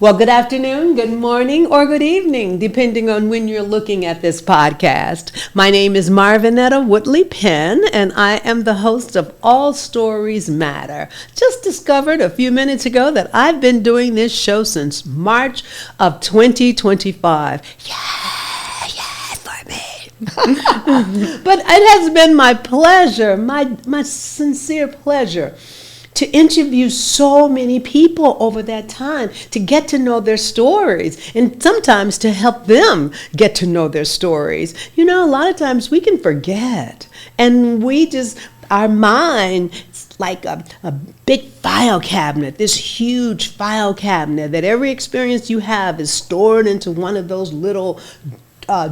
Well, good afternoon, good morning, or good evening, depending on when you're looking at this podcast. My name is Marvinetta Woodley Penn, and I am the host of All Stories Matter. Just discovered a few minutes ago that I've been doing this show since March of 2025. Yeah, for me. But it has been my pleasure, my sincere pleasure, to interview so many people over that time, to get to know their stories, and sometimes to help them get to know their stories. You know, a lot of times we can forget, and our mind is like a big file cabinet, this huge file cabinet that every experience you have is stored into one of those little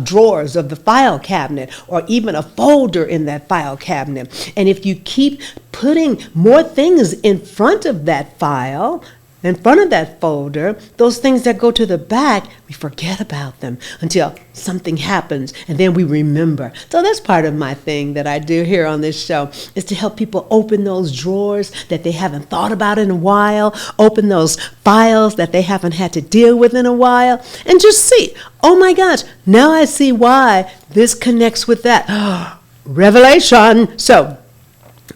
drawers of the file cabinet, or even a folder in that file cabinet. And if you keep putting more things in front of that file, in front of that folder, those things that go to the back, we forget about them until something happens, and then we remember. So that's part of my thing that I do here on this show, is to help people open those drawers that they haven't thought about in a while, open those files that they haven't had to deal with in a while, and just see, oh my gosh, now I see why this connects with that. Revelation. So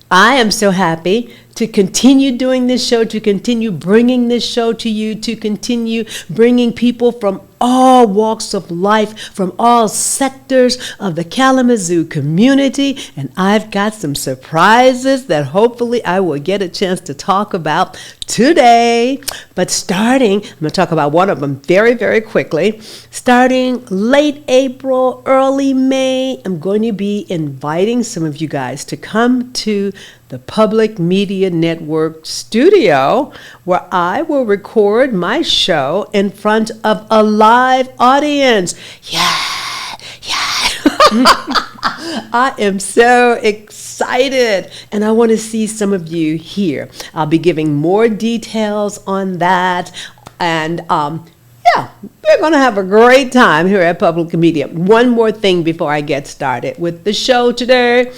I am so happy to continue doing this show, to continue bringing this show to you, to continue bringing people from all walks of life, from all sectors of the Kalamazoo community. And I've got some surprises that hopefully I will get a chance to talk about today. But I'm going to talk about one of them very, very quickly. Starting late April, early May, I'm going to be inviting some of you guys to come to the Public Media Network studio, where I will record my show in front of a live audience. Yeah. I am so excited, and I want to see some of you here. I'll be giving more details on that, and we're going to have a great time here at Public Media. One more thing before I get started with the show today.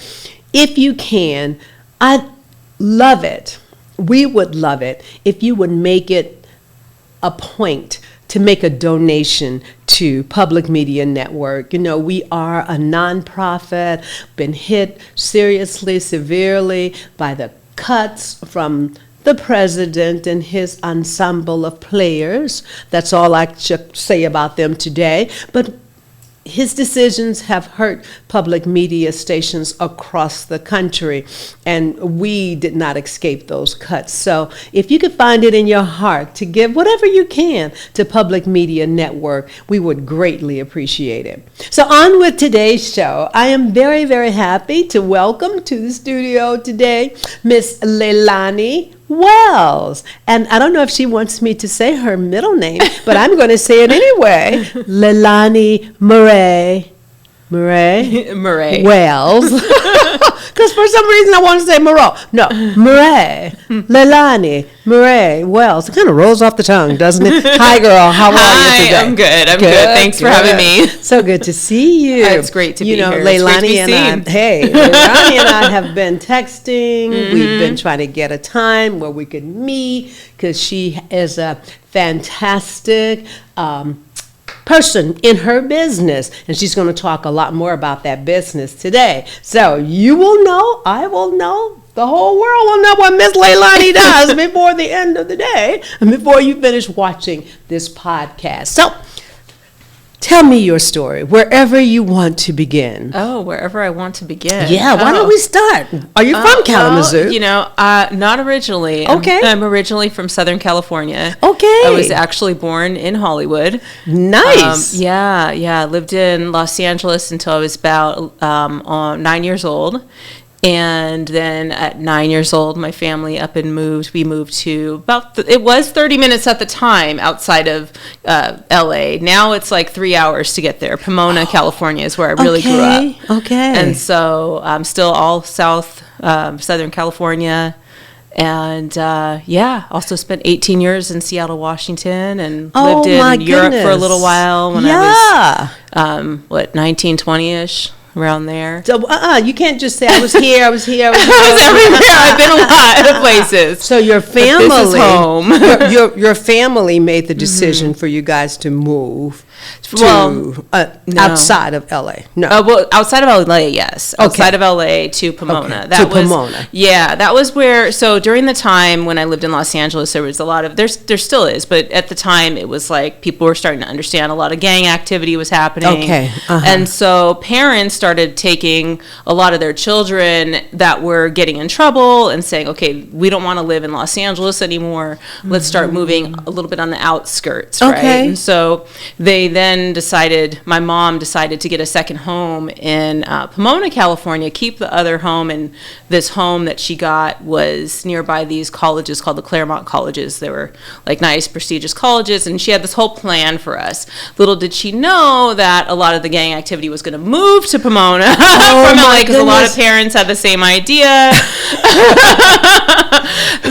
If you can, I'd love it. We would love it if you would make it a point to make a donation to Public Media Network. You know, we are a nonprofit, been hit seriously, severely by the cuts from the president and his ensemble of players. That's all I should say about them today. But his decisions have hurt public media stations across the country, and we did not escape those cuts. So if you could find it in your heart to give whatever you can to Public Media Network, we would greatly appreciate it. So on with today's show. I am very, very happy to welcome to the studio today Miss Leilani Wells. And I don't know if she wants me to say her middle name, but I'm going to say it anyway. Leilani Wells. Because for some reason I want to say Moreau. No, Leilani Wells. It kind of rolls off the tongue, doesn't it? Hi, girl. How are you today? I'm good. I'm good. Thanks for having me. So good to see you. It's great to be here. Leilani and I have been texting. We've been trying to get a time where we could meet, because she is a fantastic person in her business, and she's going to talk a lot more about that business today. So you will know, I will know, the whole world will know what Miss Leilani does before the end of the day, and before you finish watching this podcast. So tell me your story, wherever you want to begin. Oh, wherever I want to begin. Yeah, why don't we start? Are you from Kalamazoo? Well, not originally. Okay. I'm originally from Southern California. Okay. I was actually born in Hollywood. Nice. I lived in Los Angeles until I was about 9 years old. And then at 9 years old, my family up and moved. We moved to it was 30 minutes at the time outside of LA. Now it's like 3 hours to get there. Pomona, California is where I really grew up. Okay. And so I'm still all Southern California. And also spent 18 years in Seattle, Washington, and lived in Europe for a little while when I was 19, 20-ish. around there. So, you can't just say, I was here, I was here, I was I was everywhere. I've been a lot of places. So your family, But this is home. your family made the decision for you guys to move to No. outside of LA. No. Well, outside of LA, yes. Outside of LA to Pomona. Okay. Pomona. Yeah, that was where. So during the time when I lived in Los Angeles, there was a lot of there still is, but at the time it was like people were starting to understand a lot of gang activity was happening. Okay. And so parents started taking a lot of their children that were getting in trouble and saying, okay, we don't want to live in Los Angeles anymore. Let's start moving a little bit on the outskirts, right? Okay. And so they then my mom decided to get a second home in Pomona, California, keep the other home, and this home that she got was nearby these colleges called the Claremont colleges. They were like nice, prestigious colleges, and she had this whole plan for us. Little did she know that a lot of the gang activity was going to move to Pomona from LA, because a lot of parents had the same idea.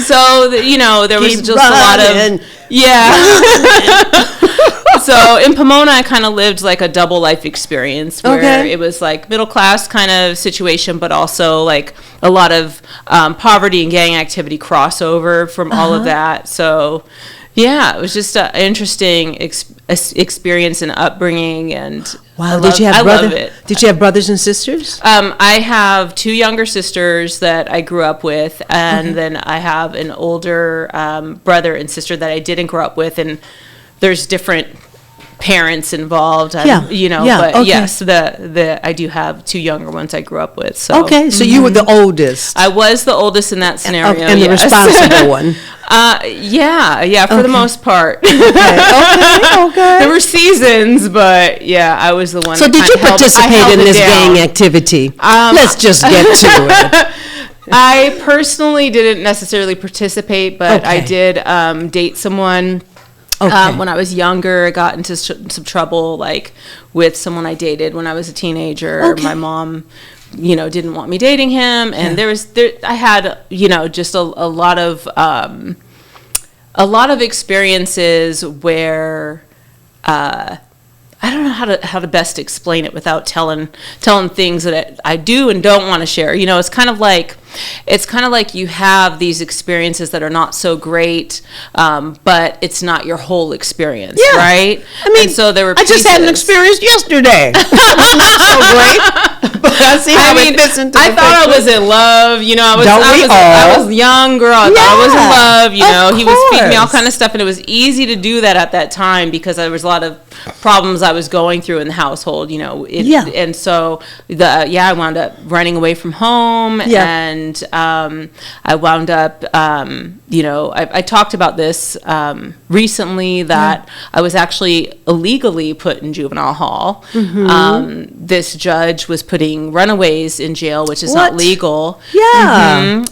So, there was just a lot of... Yeah. So in Pomona, I kind of lived like a double life experience where it was like middle class kind of situation, but also like a lot of poverty and gang activity crossover from all of that. So yeah, it was just an interesting experience and upbringing, and wow. love it. Did you have brothers and sisters? I have two younger sisters that I grew up with, and then I have an older brother and sister that I didn't grow up with, and there's different parents involved, but yes, I do have two younger ones I grew up with. So so you were the oldest. I was the oldest in that scenario, and the responsible one. For the most part. Okay. There were seasons, but yeah, I was the one. So did you participate in this gang activity? Let's just get to it. I personally didn't necessarily participate, but I did date someone. When I was younger, I got into some trouble, like with someone I dated when I was a teenager. My mom, didn't want me dating him, and I had, just a lot of experiences where, I don't know how to best explain it without telling things that I do and don't want to share. It's kind of like you have these experiences that are not so great, but it's not your whole experience, right? I mean, and so there were I just had an experience yesterday. Not so great, but I see how it fits into I thought I was in love. I was young girl. I thought I was in love. He was feeding me all kind of stuff, and it was easy to do that at that time because there was a lot of problems I was going through in the household, and so I wound up running away from home, and I wound up, I talked about this recently that I was actually illegally put in juvenile hall. This judge was putting runaways in jail, which is not legal. And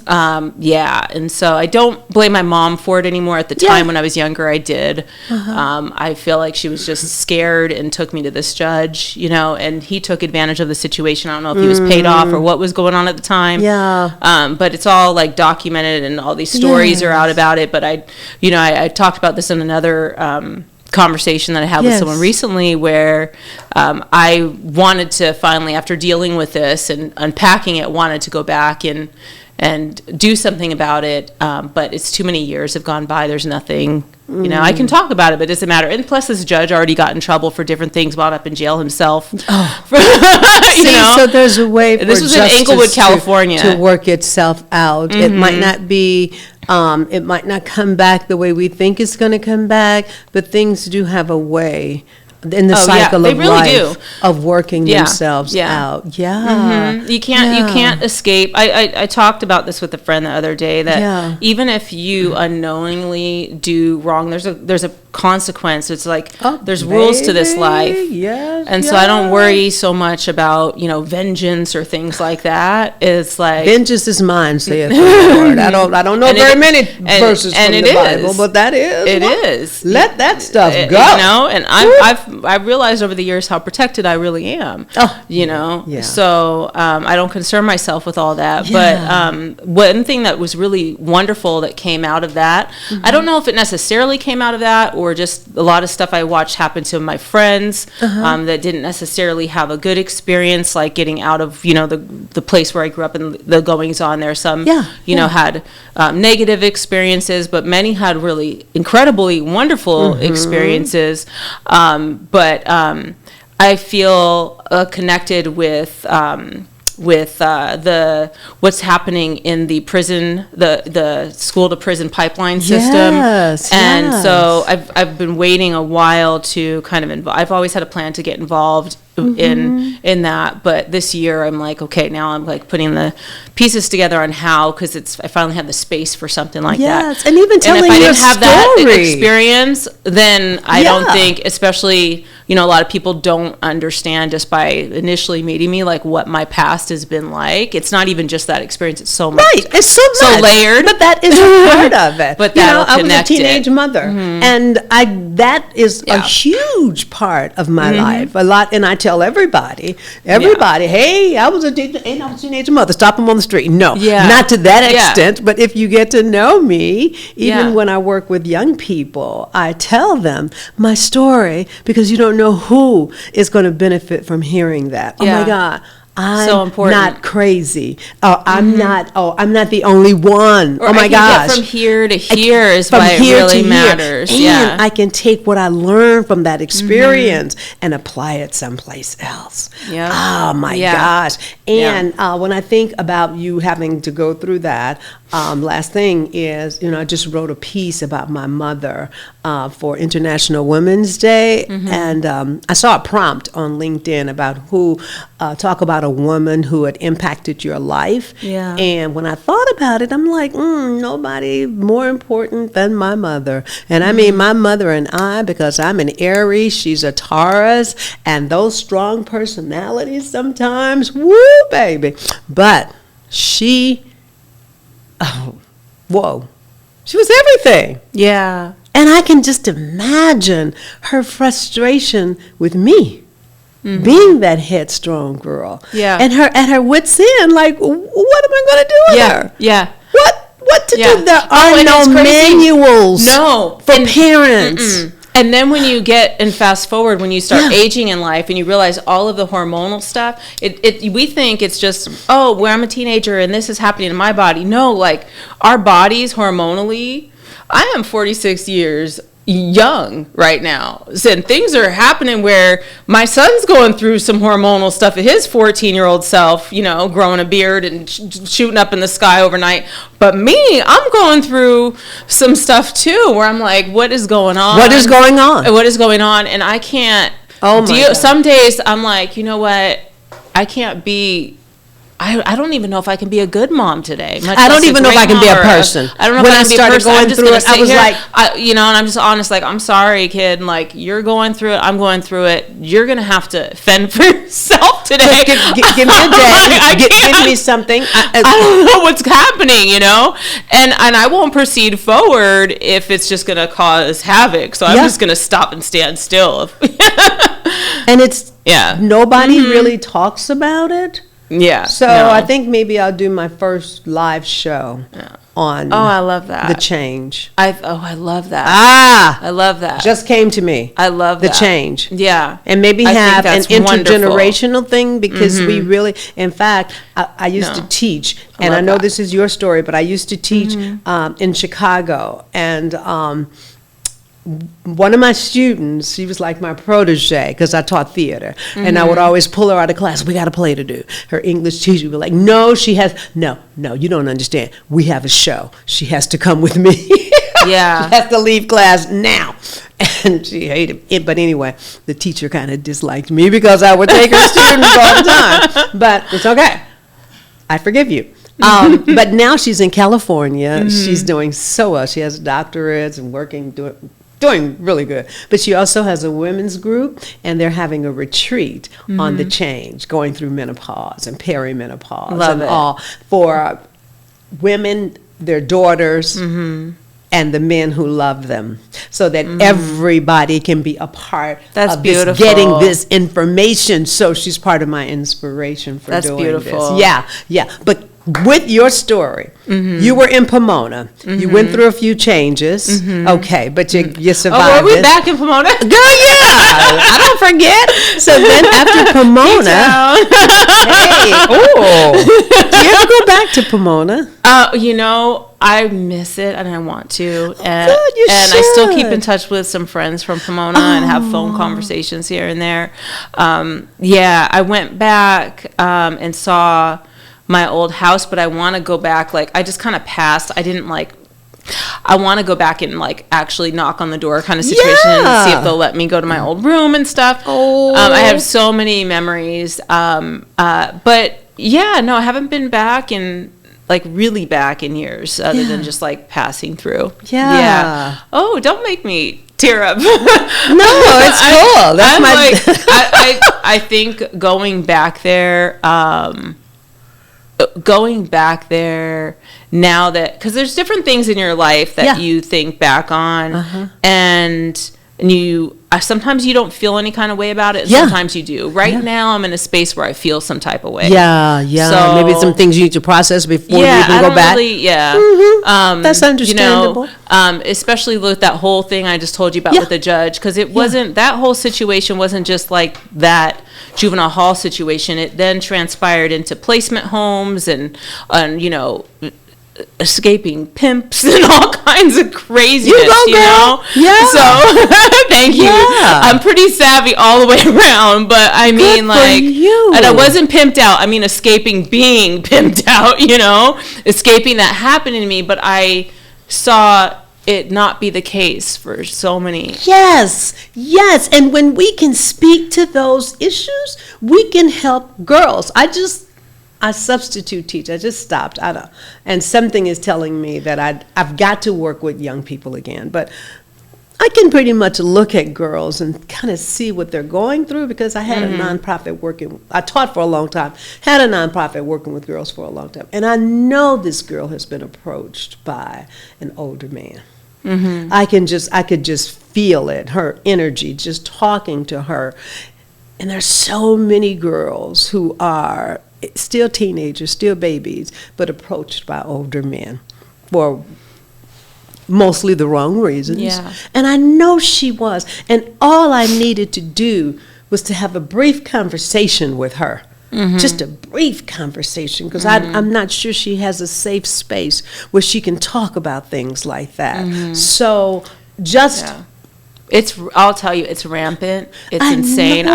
so I don't blame my mom for it anymore. At the time when I was younger, I did. I feel like she was just scared and took me to this judge, and he took advantage of the situation. I don't know if he was paid off or what was going on at the time. But it's all like documented, and all these stories are out about it. But I talked about this in another conversation that I had with someone recently, where I wanted to finally, after dealing with this and unpacking it, wanted to go back and do something about it. But it's too many years have gone by. There's nothing. I can talk about it, but it doesn't matter. And plus, this judge already got in trouble for different things, wound up in jail himself. So there's a way for this was in Inglewood, California, to work itself out. It might not be, it might not come back the way we think it's going to come back, but things do have a way in the cycle of really life of working themselves out. You can't escape. I talked about this with a friend the other day, that even if you unknowingly do wrong, there's a consequence. It's like there's rules to this life. So I don't worry so much about vengeance or things like that. It's like, vengeance is mine, saith the Lord. I don't know very many verses from the Bible, but that is it is. Let that stuff go. And I've realized over the years how protected I really am. So I don't concern myself with all that. But one thing that was really wonderful that came out of that, I don't know if it necessarily came out of that or just a lot of stuff I watched happen to my friends that didn't necessarily have a good experience, like getting out of, the place where I grew up and the goings on there. Some, had negative experiences, but many had really incredibly wonderful experiences. But I feel connected with the what's happening in the prison, the school to prison pipeline system. And so I've been waiting a while to kind of I've always had a plan to get involved in that, but this year I'm like, okay, now I'm like putting the pieces together on how, because I finally have the space for something like that. And even telling your story. And if I didn't have that experience, then I don't think, especially, a lot of people don't understand just by initially meeting me, like what my past has been like. It's not even just that experience. It's so much. Right. It's so layered. But that is a part of it. But I was a teenage mother, and that is a huge part of my life. A lot, and I tell everybody, hey, I was a teenage mother. Stop them on the street. No, not to that extent. But if you get to know me, even when I work with young people, I tell them my story, because you don't know who is going to benefit from hearing that. Oh my God. I'm so important. Not crazy. I'm not the only one. Or oh my gosh. Get from here to here is why it really matters. And I can take what I learned from that experience and apply it someplace else. Oh my gosh. And when I think about you having to go through that, last thing is, I just wrote a piece about my mother for International Women's Day, and I saw a prompt on LinkedIn about talk about a woman who had impacted your life. And when I thought about it, I'm like, nobody more important than my mother. And I mean my mother and I, because I'm an Aries, she's a Taurus, and those strong personalities sometimes, woo, baby. But she was everything. And I can just imagine her frustration with me being that headstrong girl. And her at her wit's end, like, what am I going to do with her? What to do? There are no manuals for parents. And then when you fast forward, when you start aging in life and you realize all of the hormonal stuff, we think it's just, well, I'm a teenager and this is happening in my body. No, like our bodies hormonally, I am 46 years young right now. And things are happening where my son's going through some hormonal stuff at his 14-year-old self, growing a beard and shooting up in the sky overnight. But me, I'm going through some stuff too, where I'm like, what is going on? What is going on? And I can't. God. Some days I'm like, you know what? I can't be. I don't even know if I can be a good mom today. I don't even know if I can be a person. I don't know when if I I can started be a person. going through it, I was like, and I'm just honest. Like, I'm sorry, kid. Like, you're going through it. I'm going through it. You're gonna have to fend for yourself today. Give me a day. Give me something. I don't know what's happening, and I won't proceed forward if it's just gonna cause havoc. So I'm just gonna stop and stand still. And it's nobody really talks about it. So I think maybe I'll do my first live show on I love that. The change. I love that. I love that. Just came to me. I love the that. change. And maybe have an intergenerational thing, because we really, in fact, I used to teach, and I know this is your story, but I used to teach in Chicago, and one of my students, she was like my protege, because I taught theater, and I would always pull her out of class. We got a play to do. Her English teacher would be like, no, you don't understand. We have a show. She has to come with me. She has to leave class now. And she hated it. But anyway, the teacher kind of disliked me because I would take her students all the time. But it's okay. I forgive you. But now she's in California. She's doing so well. She has doctorates and doing really good. But she also has a women's group, and they're having a retreat on the change, going through menopause and perimenopause all for women, their daughters, and the men who love them, so that everybody can be a part of this, getting this information. So she's part of my inspiration for doing this. Beautiful. Yeah. But with your story. You were in Pomona. You went through a few changes. Okay, but you survived. Oh, were we back in Pomona? Girl, yeah. I don't forget. So then after Pomona, do you ever go back to Pomona? I miss it and I want to. And, Good, you and should. I still keep in touch with some friends from Pomona and have phone conversations here and there. I went back and saw my old house, but I want to go back. Like, I just kind of passed. I want to go back and actually knock on the door kind of situation and see if they'll let me go to my old room and stuff. I have so many memories. But yeah, no, I haven't been back in really back in years other than just passing through. Yeah. Oh, don't make me tear up. No, it's cool. I think going back there now that, because there's different things in your life that you think back on, and you sometimes you don't feel any kind of way about it, and sometimes you do. Right now I'm in a space where I feel some type of way. So maybe some things you need to process before you even go back. That's understandable. Especially with that whole thing I just told you about with the judge, because it wasn't, that whole situation wasn't just like that juvenile hall situation. It then transpired into placement homes and escaping pimps and all kinds of craziness, you know? Yeah. So, thank you. Yeah. I'm pretty savvy all the way around, but I mean, and I wasn't pimped out. I mean, escaping being pimped out, escaping that happening to me, but I saw it not be the case for so many. Yes. And when we can speak to those issues, we can help girls. I substitute teach. I just stopped. And something is telling me that I've got to work with young people again. But I can pretty much look at girls and kind of see what they're going through, because I had a nonprofit I taught for a long time, had a nonprofit working with girls for a long time. And I know this girl has been approached by an older man. I could just feel it, her energy, just talking to her. And there's so many girls who are still teenagers, still babies, but approached by older men for mostly the wrong reasons. Yeah. And I know she was. And all I needed to do was to have a brief conversation with her. Just a brief conversation, because I'm not sure she has a safe space where she can talk about things like that. So I'll tell you, it's rampant. It's insane.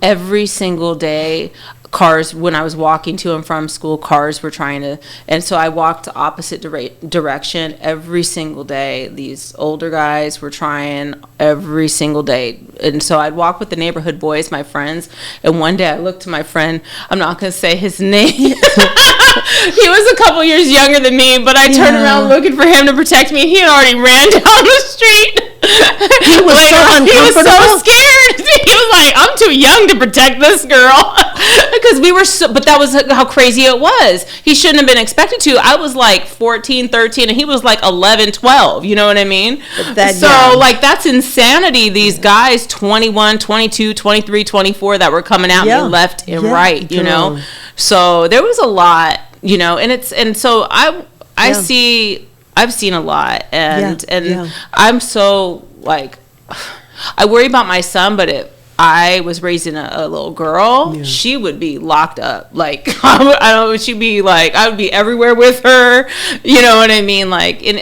Every single day, cars, when I was walking to and from school, cars were trying to, and so I walked the opposite direction every single day. These older guys were trying every single day. And so I'd walk with the neighborhood boys, my friends, and one day I looked to my friend, I'm not going to say his name. He was a couple years younger than me, but I turned around looking for him to protect me, and he had already ran down the street. He was so uncomfortable. He was so scared. He was like, I'm too young to protect this girl. Because we were but that was how crazy it was. He shouldn't have been expected to. I was like 14, 13, and he was like 11, 12. You know what I mean? That's insanity. These guys, 21, 22, 23, 24, that were coming at me left and right, you know? So there was a lot, and so I've seen a lot, and I'm so I worry about my son, but if I was raising a little girl, she would be locked up. I would be everywhere with her. You know what I mean?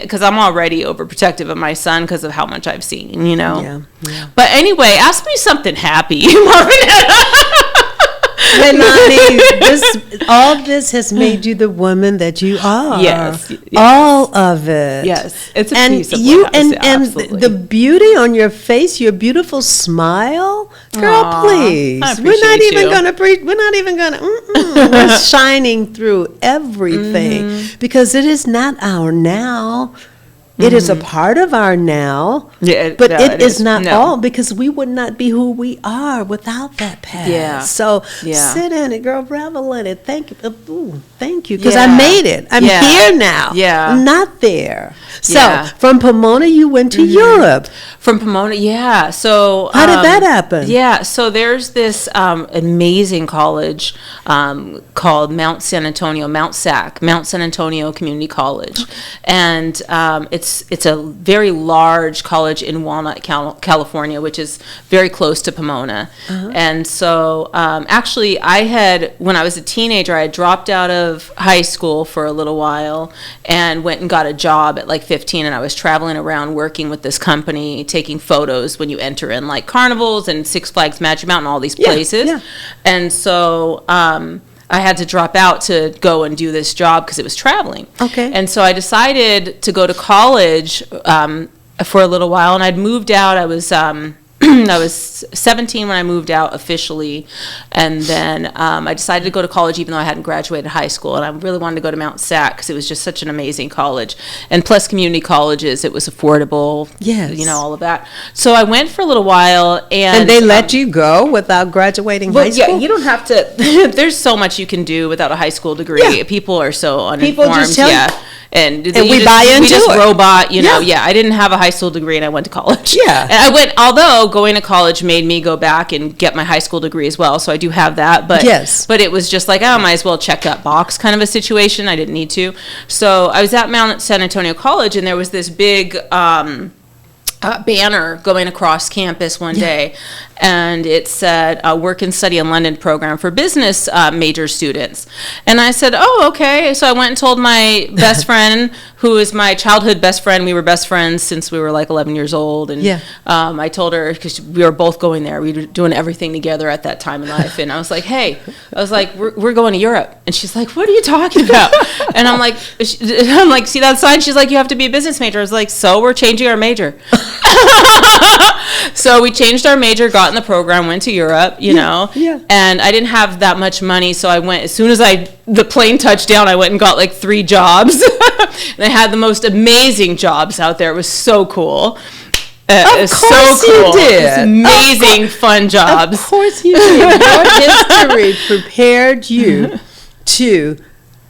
Because I'm already overprotective of my son because of how much I've seen, But anyway, ask me something happy, Marvinetta. Leilani, all this has made you the woman that you are. Yes. All of it. Yes, it's a and piece of you what and the beauty on your face, your beautiful smile, girl. Aww, please, we're not even gonna. We're shining through everything because it is not our now. It is a part of our now, but it is not all, because we would not be who we are without that past. Yeah. So sit in it, girl, revel in it. Thank you. Ooh, thank you, because I made it. I'm here now. Yeah. I'm not there. So from Pomona, you went to Europe. From Pomona, So how did that happen? Yeah, so there's this amazing college called Mount San Antonio Community College, and it's a very large college in Walnut, California, which is very close to Pomona. And so actually, when I was a teenager, I had dropped out of high school for a little while and went and got a job at like 15, and I was traveling around working with this company, taking photos when you enter in like carnivals and Six Flags Magic Mountain, all these places. And so I had to drop out to go and do this job because it was traveling. Okay. And so I decided to go to college for a little while, and I'd moved out. I was I was 17 when I moved out officially, and then I decided to go to college even though I hadn't graduated high school, and I really wanted to go to Mount Sac because it was just such an amazing college, and plus community colleges, it was affordable, all of that. So I went for a little while, and they let you go without graduating high school? Yeah, you don't have to. There's so much you can do without a high school degree. Yeah. People are so uninformed. People just tell you. And we buy into it. We just robot, I didn't have a high school degree, and I went to college. Yeah. And although going to college made me go back and get my high school degree as well, so I do have that. But But it was just like, I might as well check that box kind of a situation. I didn't need to. So I was at Mount San Antonio College, and there was this big banner going across campus one day, and it said Work and Study in London program for business major students. And I said, oh, okay. So I went and told my best friend, who is my childhood best friend. We were best friends since we were like 11 years old. And I told her, because we were both going there, we were doing everything together at that time in life. And I was like, hey, we're going to Europe. And she's like, what are you talking about? And I'm like, see that sign? She's like, you have to be a business major. I was like, so we're changing our major. So we changed our major, got in the program, went to Europe, and I didn't have that much money, so I went, as soon as the plane touched down, I went and got like 3 jobs. And I had the most amazing jobs out there. It was so cool. Of course so cool. You did. It was amazing, fun jobs. Of course you did. Your history prepared you to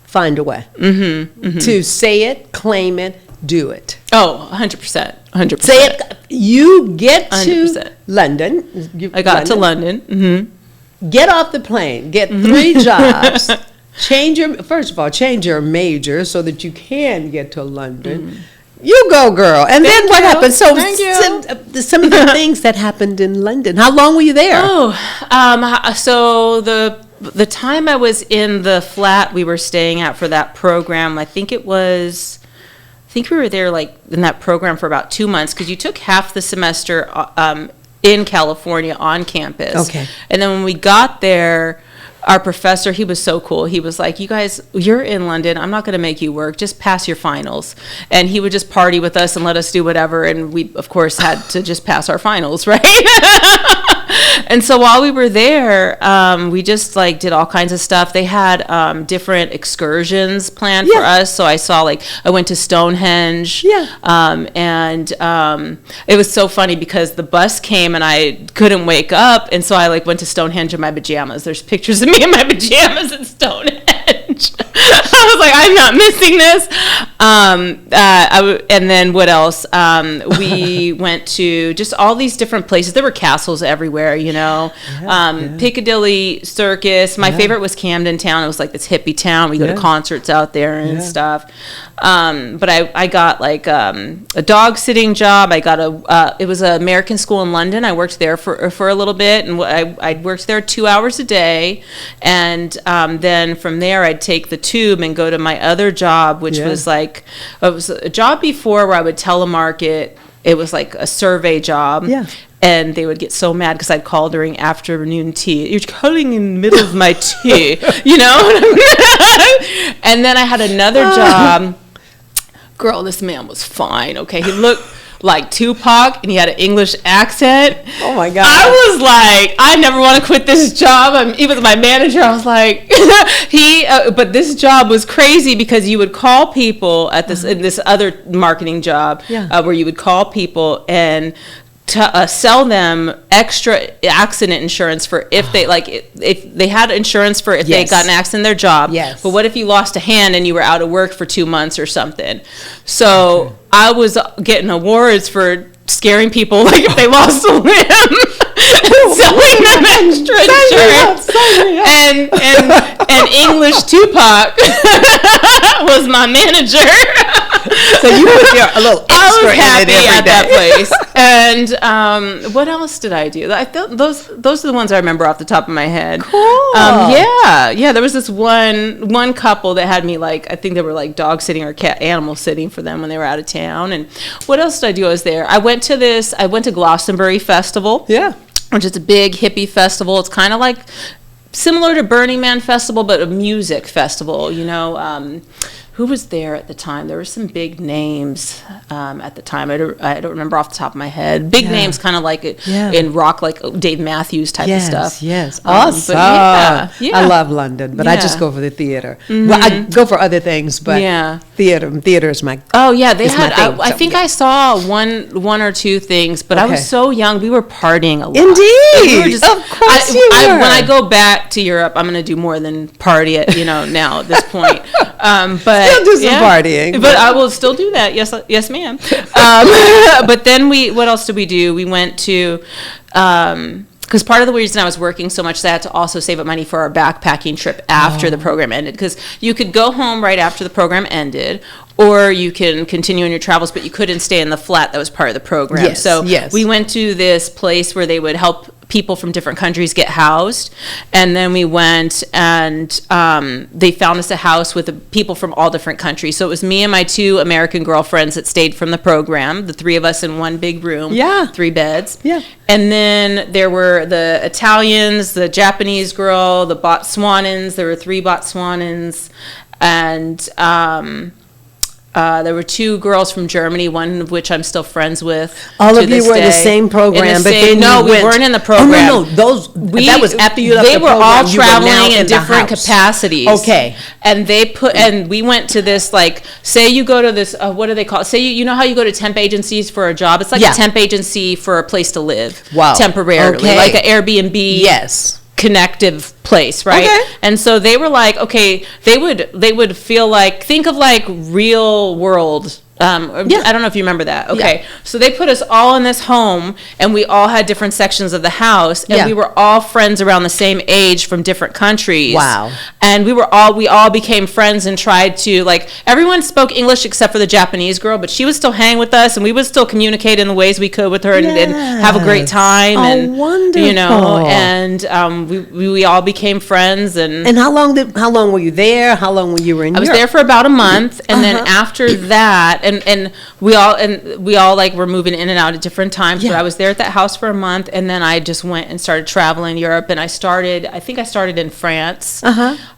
find a way. To say it, claim it, do it. Oh, 100%. 100%. Say it. You get to 100%. London. I got to London. Get off the plane. Get 3 jobs. First of all, change your major so that you can get to London. You go, girl. And then what happened? So some of the things that happened in London. How long were you there? So the time I was in the flat we were staying at for that program, I think we were there like in that program for about 2 months, because you took half the semester in California on campus. Okay. And then when we got there, our professor, he was so cool. He was like, you guys, you're in London. I'm not going to make you work. Just pass your finals. And he would just party with us and let us do whatever. And we, of course, had to just pass our finals, right? And so while we were there, we just like did all kinds of stuff. They had different excursions planned for us. So I went to Stonehenge. And it was so funny because the bus came and I couldn't wake up. And so I went to Stonehenge in my pajamas. There's pictures of me in my pajamas at Stonehenge. I was like, I'm not missing this. And then what else? We went to just all these different places. There were castles everywhere, Piccadilly Circus. My favorite was Camden Town. It was like this hippie town. We go to concerts out there and stuff. But I got like a dog sitting job. I got it was an American school in London. I worked there for a little bit, and I worked there 2 hours a day. And then from there, I'd take the tube and go to my other job, which was it was a job before where I would telemarket. It was like a survey job. And they would get so mad because I'd call during afternoon tea. You're calling in the middle of my tea, And then I had another job. Girl, this man was fine. Okay, he looked like Tupac, and he had an English accent. Oh my God. I was like, I never want to quit this job. Even my manager, I was like, but this job was crazy because you would call people at this, in this other marketing job, where you would call people and to sell them extra accident insurance for if they if they had insurance for if they got an accident in their job. Yes. But what if you lost a hand and you were out of work for 2 months or something? So I was getting awards for scaring people like if they lost a limb. Selling them extra insurance. And English Tupac was my manager. So you put a little extra in it every day. I was happy at that place. And what else did I do? I thought those are the ones I remember off the top of my head. Cool. Yeah. There was this one couple that had me like, I think they were like dog sitting or animal sitting for them when they were out of town. And what else did I do? I was there. I went to Glastonbury Festival. Yeah. Which is a big hippie festival. It's kind of like similar to Burning Man Festival, but a music festival. Who was there at the time? There were some big names at the time. I don't remember off the top of my head. Big names, kind of like in rock, like Dave Matthews type of stuff. Yes, awesome. But I love London, but I just go for the theater. Well, I go for other things, but theater is my. Oh yeah, they had. I think I saw one or two things, but I was so young. We were partying a lot. Indeed, of course you were. When I go back to Europe, I'm going to do more than party at now at this point. But still do some partying, but I will still do that. Yes, ma'am. But then what else did we do? We went to, because part of the reason I was working so much is I had to also save up money for our backpacking trip after the program ended. Because you could go home right after the program ended, or you can continue on your travels, but you couldn't stay in the flat that was part of the program. We went to this place where they would help people from different countries get housed, and then we went and they found us a house with people from all different countries. So it was me and my 2 American girlfriends that stayed from the program, the 3 of us in one big room, 3 beds. And then there were the Italians, the Japanese girl, the Botswanans. There were 3 Botswanans, and there were 2 girls from Germany, one of which I'm still friends with. All of you were in the same program, but then no, we weren't in the program. Oh, no, that was after you left the program. They were all traveling in different capacities. Okay. And we went to this, like, say you go to this, what do they call it? Say you know how you go to temp agencies for a job? It's like a temp agency for a place to live. Wow. Temporarily. Like an Airbnb. Yes. Connective place, right? And so they were like, okay, they would feel like, think of like real world. I don't know if you remember that. Okay. So they put us all in this home, and we all had different sections of the house, and we were all friends around the same age from different countries. Wow. And we all became friends and tried to, like, everyone spoke English except for the Japanese girl, but she would still hang with us, and we would still communicate in the ways we could with her and have a great time. And wonderful. And we all became friends. And how long were you there? How long were you in Europe? I was there for about a month, and then after that, and we all like were moving in and out at different times. But I was there at that house for a month, and then I just went and started traveling Europe, and I think I started in France.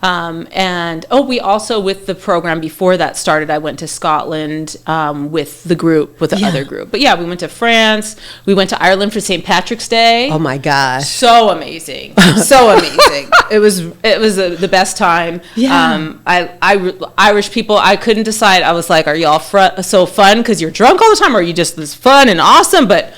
And we also, with the program before that started, I went to Scotland with the other group. But we went to France. We went to Ireland for St. Patrick's Day. Oh my gosh! So amazing, so amazing. It was the best time. Irish people, I couldn't decide. I was like, are y'all so fun because you're drunk all the time, or are you just this fun and awesome? But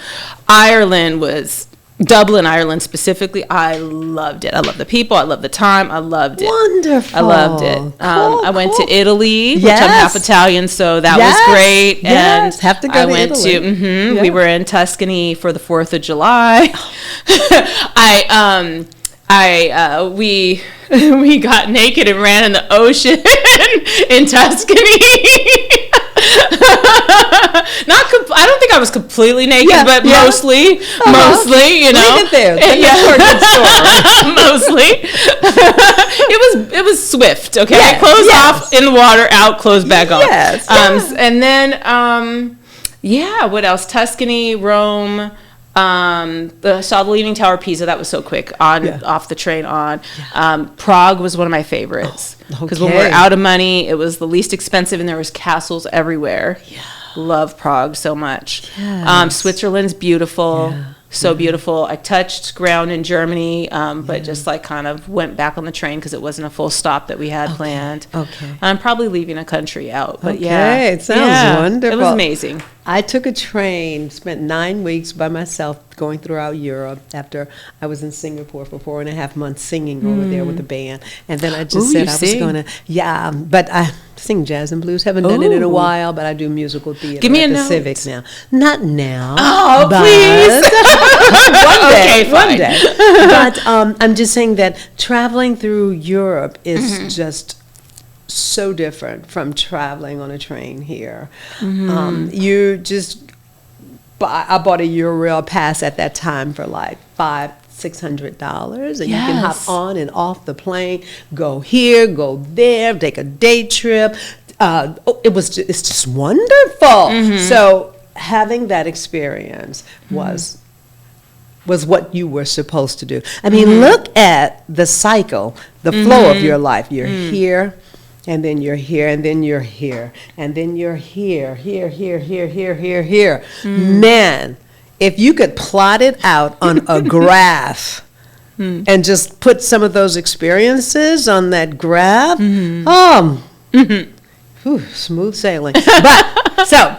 Dublin, Ireland specifically, I loved it. I loved the people. I loved the time. I loved it. Wonderful. I loved it. I went to Italy, which I'm half Italian, so that was great. And have to go to Italy. We were in Tuscany for the 4th of July. We got naked and ran in the ocean in Tuscany. I don't think I was completely naked, but mostly, Leave it there. Mostly. It was swift, okay? Clothes off in the water, out, clothes back on. And then, what else? Tuscany, Rome, saw the Leaning Tower of Pisa. That was so quick. Off the train on. Prague was one of my favorites. Because when we were out of money, it was the least expensive, and there was castles everywhere. love Prague so much. Yes. Switzerland's beautiful. Yeah. So beautiful. I touched ground in Germany, but just like kind of went back on the train because it wasn't a full stop that we had planned. Okay. I'm probably leaving a country out, but Okay, it sounds wonderful. It was amazing. I took a train, spent 9 weeks by myself going throughout Europe after I was in Singapore for 4.5 months singing over there with the band. And then I just said I was going to, but I sing jazz and blues. Haven't done it in a while, but I do musical theater Give me at a the note. Civics now. Not now. Oh, but please. one day, Okay, one fine. day. But I'm just saying that traveling through Europe is just so different from traveling on a train here. You just, I bought a Eurail pass at that time for like $500-600, and you can hop Yes. on and off the plane, go here, go there, take a day trip. It's just wonderful. So having that experience was what you were supposed to do. I mean, look at the cycle, the flow of your life. You're here, and then you're here, and then you're here, and then you're here, here. Man, if you could plot it out on a graph and just put some of those experiences on that graph, smooth sailing. But, so,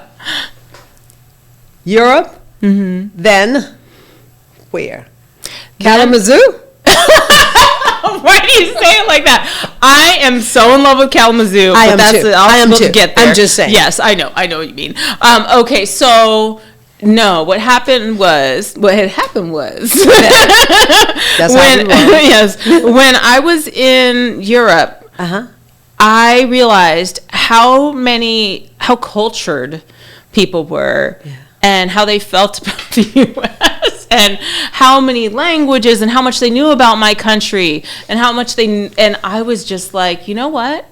Europe, then where? Kalamazoo? Why do you say it like that? I am so in love with Kalamazoo. I am too. I am too. To get there. I'm just saying. Yes, I know what you mean. Okay, so no, what had happened was That's how we when roll. yes, when I was in Europe, I realized how cultured people were. And how they felt about the U.S. and how many languages and how much they knew about my country and and I was just like, you know what?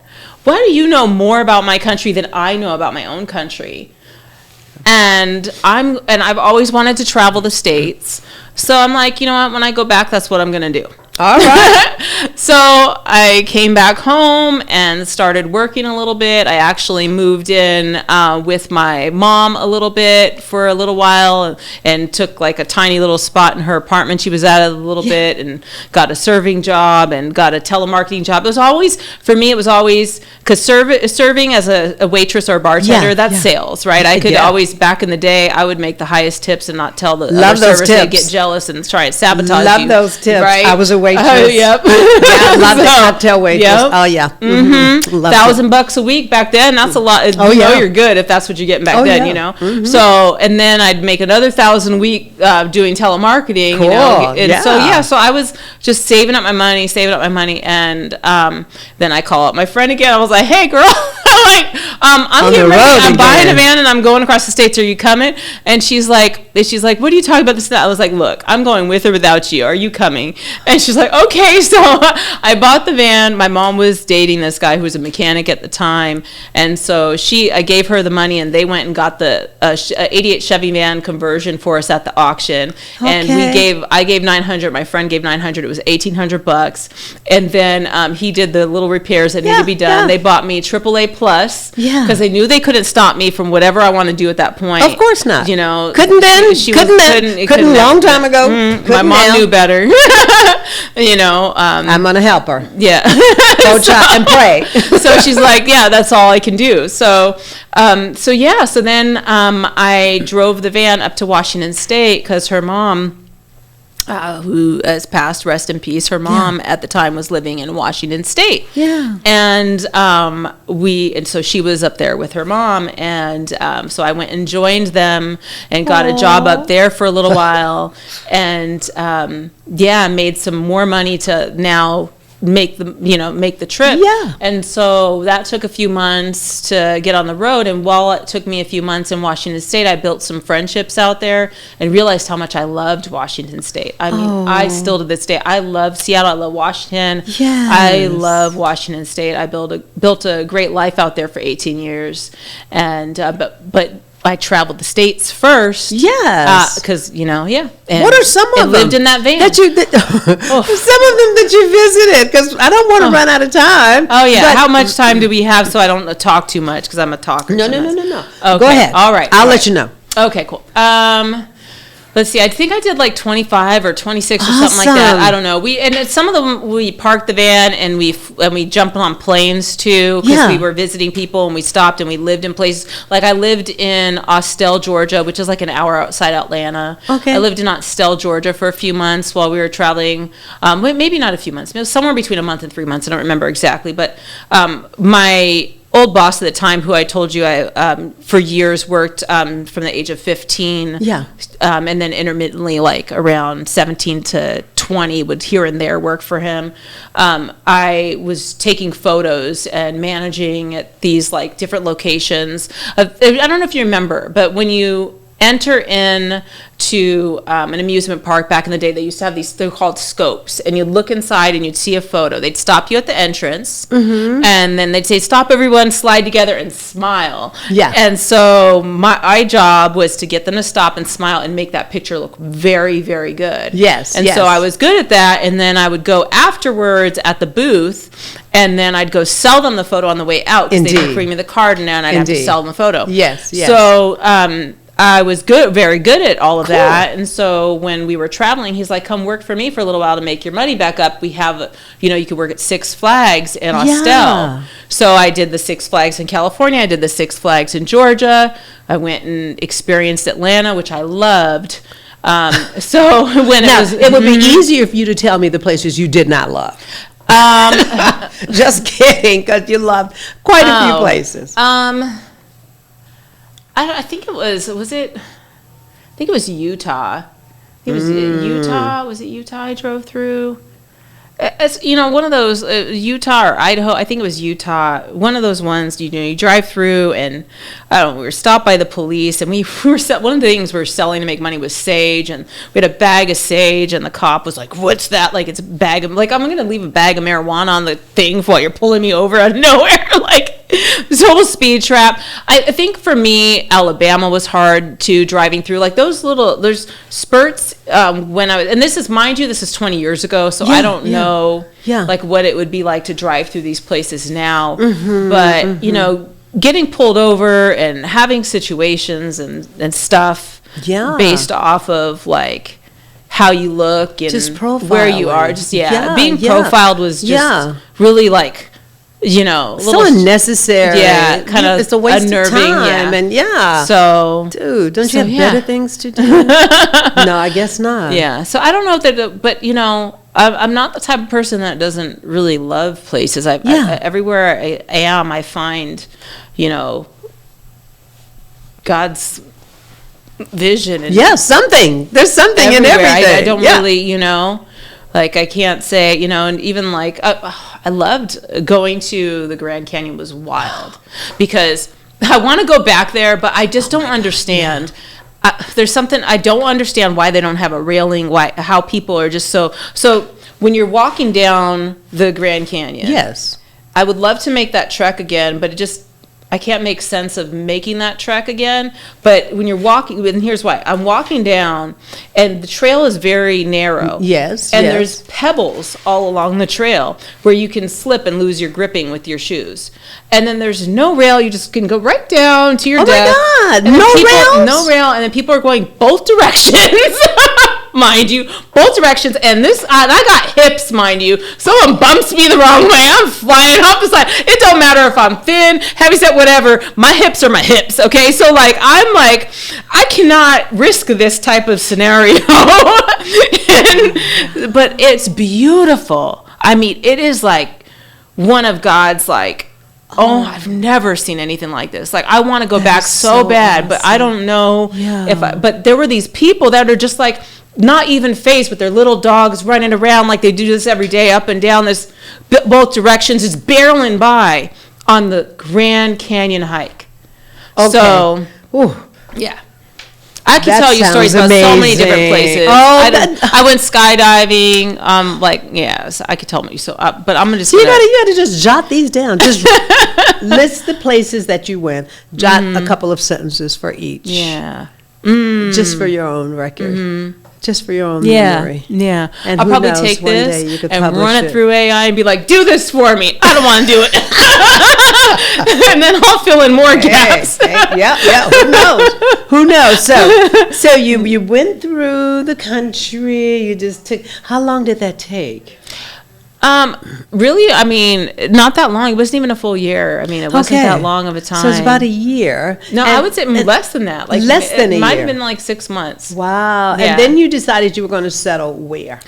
Why do you know more about my country than I know about my own country? And I've always wanted to travel the States. So I'm like, you know what? When I go back, that's what I'm going to do. All right. So I came back home and started working a little bit. I actually moved in with my mom a little bit for a little while and took like a tiny little spot in her apartment she was at a little bit and got a serving job and got a telemarketing job. It was always, for me, because serving as a waitress or a bartender, that's sales, right? I could always, back in the day, I would make the highest tips and not tell the other servers. They'd get jealous and try and sabotage you. Love those tips. Right? I was a waitress. Oh, yep. I love the cocktail waitress. Yep. Oh, yeah. $1,000 a week back then. That's a lot. You know you're good if that's what you're getting back then, you know. So, and then I'd make another $1,000 a week doing telemarketing. Cool. You know. And Yeah. so I was just saving up my money, and then I call up my friend again. I was like, hey, girl. I'm getting ready. I'm buying a van and I'm going across the states. Are you coming? And she's like, what are you talking about this and that? I was like, look, I'm going with or without you. Are you coming? And she's like, okay. So I bought the van. My mom was dating this guy who was a mechanic at the time. And so I gave her the money and they went and got the 88 Chevy van conversion for us at the auction. And I gave $900. My friend gave $900. It was $1,800. And then he did the little repairs that needed to be done. They bought me AAA Plus because they knew they couldn't stop me from whatever I want to do at that point. Of course not. You know, couldn't long time ago. My mom knew better. You know, I'm gonna help her. Yeah. Go try and pray. So she's like, yeah, that's all I can do. So then I drove the van up to Washington State because her mom, who has passed, rest in peace, her mom at the time was living in Washington State. Yeah. And so she was up there with her mom, and so I went and joined them and got a job up there for a little while, and made some more money to now make the trip. Yeah. And so that took a few months to get on the road, and while it took me a few months in Washington State, I built some friendships out there and realized how much I loved Washington State. I mean, I still to this day, I love Seattle, I love Washington. Yes. I love Washington State. I built a great life out there for 18 years. And but I traveled the States first. Yes. Because, yeah. And what are some of them? lived in that van. Some of them that you visited, because I don't want to run out of time. Oh, yeah. How much time do we have so I don't talk too much, because I'm a talker? No. Okay. Go ahead. All right. I'll let you know. Okay, cool. Let's see. I think I did like 25 or 26 or something like that. I don't know. Some of them we parked the van and we jumped on planes too, because we were visiting people, and we stopped and we lived in places. Like I lived in Austell, Georgia, which is like an hour outside Atlanta. Okay. I lived in Austell, Georgia for a few months while we were traveling. Maybe not a few months. It was somewhere between a month and 3 months. I don't remember exactly, but my old boss at the time, who I told you I for years worked from the age of 15, and then intermittently like around 17 to 20 would here and there work for him. I was taking photos and managing at these like different locations. I don't know if you remember, but when you enter in to an amusement park back in the day, they used to have these, they're called scopes, and you'd look inside and you'd see a photo. They'd stop you at the entrance, and then they'd say, stop everyone, slide together and smile. Yeah. And so my job was to get them to stop and smile and make that picture look very, very good. Yes. And so I was good at that, and then I would go afterwards at the booth, and then I'd go sell them the photo on the way out, because they didn't bring me the card, and then I'd have to sell them the photo. Yes. So I was very good at all of that. And so when we were traveling, he's like, come work for me for a little while to make your money back up. We have, you could work at Six Flags in Austell. So I did the Six Flags in California. I did the Six Flags in Georgia. I went and experienced Atlanta, which I loved. So when it would be easier for you to tell me the places you did not love. Just kidding, because you loved quite a few places. I think it was Utah. It was Utah. Was it Utah I drove through? It's, one of those, Utah or Idaho, I think it was Utah, one of those ones, you drive through, and I don't know, we were stopped by the police, and we were, one of the things we were selling to make money was sage, and we had a bag of sage, and the cop was like, what's that? Like, it's a bag of, like, I'm going to leave a bag of marijuana on the thing while you're pulling me over out of nowhere, like, total speed trap. I think for me, Alabama was hard too, driving through, like, there's spurts, when I was, and this is 20 years ago, so I don't know, like, what it would be like to drive through these places now, but, getting pulled over and having situations and stuff based off of, like, how you look and just where you are, being profiled was just really, like, so unnecessary. Kind of it's a waste unnerving, of time. And so, dude, don't you have better things to do? No, I guess not. So I don't know if that, but I'm not the type of person that doesn't really love places. I everywhere I am, I find, God's vision. And there's something everywhere. In everything. I don't really, like, I can't say, and even like, I loved going to the Grand Canyon. Was wild, because I want to go back there, but I just don't understand. There's something, I don't understand why they don't have a railing, how people are just so when you're walking down the Grand Canyon. Yes. I would love to make that trek again, but I can't make sense of making that trek again. But when you're walking, and here's why. I'm walking down, and the trail is very narrow. Yes. And there's pebbles all along the trail where you can slip and lose your gripping with your shoes. And then there's no rail. You just can go right down to your death. Oh my God. No rail. And then people are going both directions. Mind you, both directions, and I got hips, mind you. Someone bumps me the wrong way, I'm flying off the side. It don't matter if I'm thin, heavyset, whatever. My hips are my hips, okay? So, like, I'm like, I cannot risk this type of scenario. But it's beautiful. I mean, it is like one of God's, like, I've never seen anything like this. Like, I want to go back so bad, awesome. But I don't know but there were these people that are just like, not even faced with their little dogs running around like they do this every day, up and down this both directions, just barreling by on the Grand Canyon hike. Okay. So, I could That tell you stories sounds about so many different amazing. places. Oh, I went skydiving. So I could tell you. So, but I'm just. So you gotta just jot these down. Just list the places that you went. Jot a couple of sentences for each. Yeah. Just for your own record. Just for your own memory. Yeah. And I'll who probably knows, take one this day you could and publish run it through AI and be like, do this for me. I don't want to do it. And then I'll fill in more gaps. Yeah. Who knows? So you went through the country. You just took. How long did that take? Really, I mean, not that long. It wasn't even a full year. I mean, it wasn't that long of a time. So it's about a year. No, I would say less than that. Like less than a year. It might have been like 6 months. Wow. Yeah. And then you decided you were going to settle where?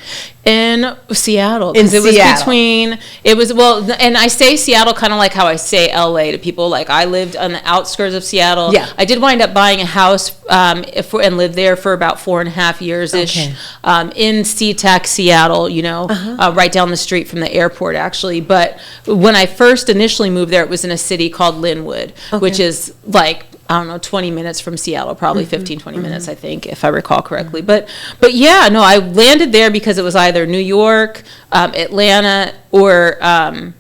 In Seattle. In Seattle. And I say Seattle kind of like how I say LA to people. Like, I lived on the outskirts of Seattle. Yeah. I did wind up buying a house and lived there for about 4.5 years-ish. Okay. In SeaTac, Seattle, right down the street from the airport, actually. But when I first initially moved there, it was in a city called Linwood, which is like, I don't know, 20 minutes from Seattle, probably 15, 20 minutes, I think, if I recall correctly. But yeah, no, I landed there because it was either New York, Atlanta, or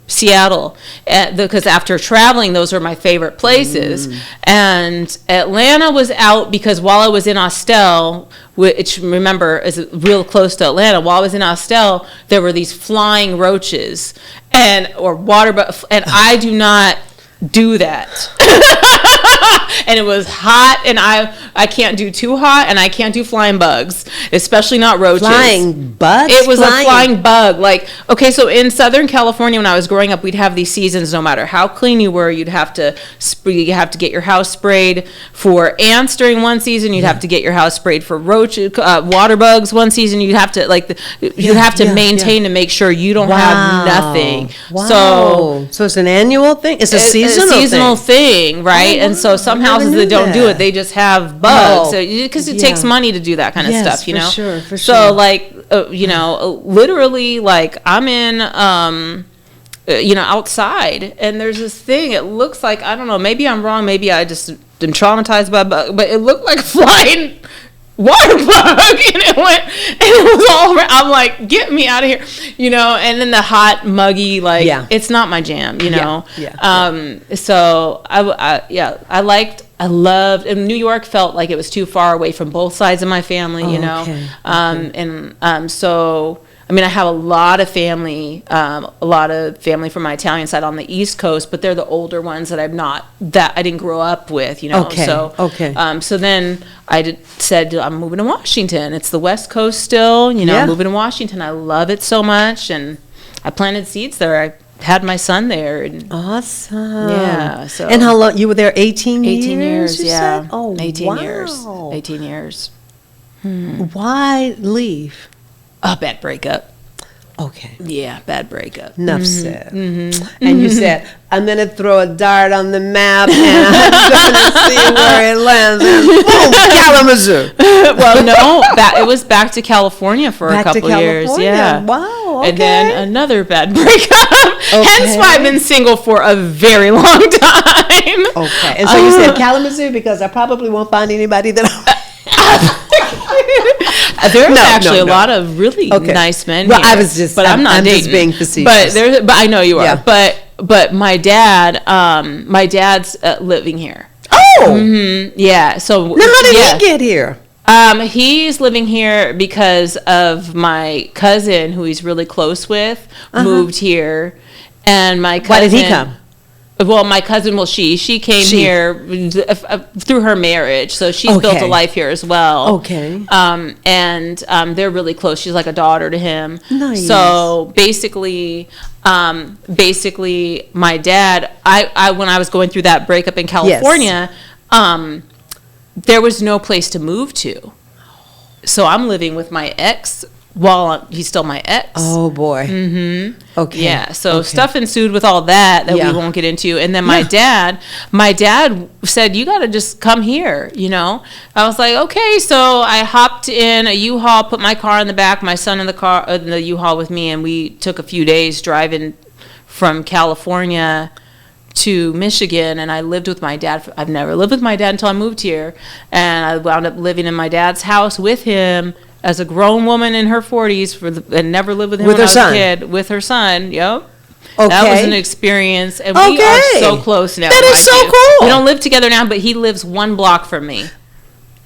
Seattle. Because after traveling, those were my favorite places. And Atlanta was out because while I was in Austell, which, remember, is real close to Atlanta, while I was in Austell, there were these flying roaches and I do not do that. And it was hot, and I can't do too hot, and I can't do flying bugs, especially not roaches. Flying bugs? It was a flying bug. Like, okay, so in Southern California when I was growing up, we'd have these seasons. No matter how clean you were, you'd have to get your house sprayed for ants during one season. You'd have to get your house sprayed for roaches, water bugs one season. You'd have to maintain to make sure you don't have nothing. Wow. So it's an annual thing? It's a seasonal thing, right? And so some houses that don't do it, they just have bugs. So because it takes money to do that kind of stuff, for sure. So like, literally, like, I'm in, outside, and there's this thing. It looks like, I don't know, maybe I'm wrong. Maybe I just am traumatized by bug, but it looked like a flying water bug, and it was all around. I'm like, get me out of here, and then the hot, muggy, like, it's not my jam, so I loved, and New York felt like it was too far away from both sides of my family, so I mean, I have a lot of family from my Italian side on the East Coast, but they're the older ones that I didn't grow up with, So then I said, I'm moving to Washington. It's the West Coast still, I'm moving to Washington. I love it so much, and I planted seeds there. I had my son there. And, awesome. Yeah. So. And how long, you were there 18 years? 18 years, yeah. Said? Oh, 18 wow. years. 18 years. Why leave? A bad breakup. Okay. Yeah, bad breakup. Enough said. And you said, I'm going to throw a dart on the map and I'm going to see where it lands. And boom, Kalamazoo. Well, no, it was back to California for a couple years. Yeah. Wow. Okay. And then another bad breakup. Hence why I've been single for a very long time. Okay. And so you said Kalamazoo because I probably won't find anybody that There's actually a lot of really nice men well, here, but I'm not dating. Just being facetious. But I know you are. Yeah. But my dad's living here. Oh, yeah. So now how did he get here? He's living here because of my cousin, who he's really close with, moved here, and my cousin. Why did he come? Well, my cousin, she came here through her marriage, so she's built a life here as well. Okay. And they're really close. She's like a daughter to him. Nice. So basically, my dad, I when I was going through that breakup in California, there was no place to move to. So I'm living with my ex while he's still my ex. Oh, boy. Okay. Yeah, so stuff ensued with all that we won't get into. And then my dad said, you got to just come here, I was like, okay. So I hopped in a U-Haul, put my car in the back, my son in the U-Haul with me, and we took a few days driving from California to Michigan, and I lived with my dad. I've never lived with my dad until I moved here, and I wound up living in my dad's house with him as a grown woman in her 40s and never lived with him when I was a kid, with her son. Yep. Okay. That was an experience, and we are so close now. That is so cool. We don't live together now, but he lives 1 block from me.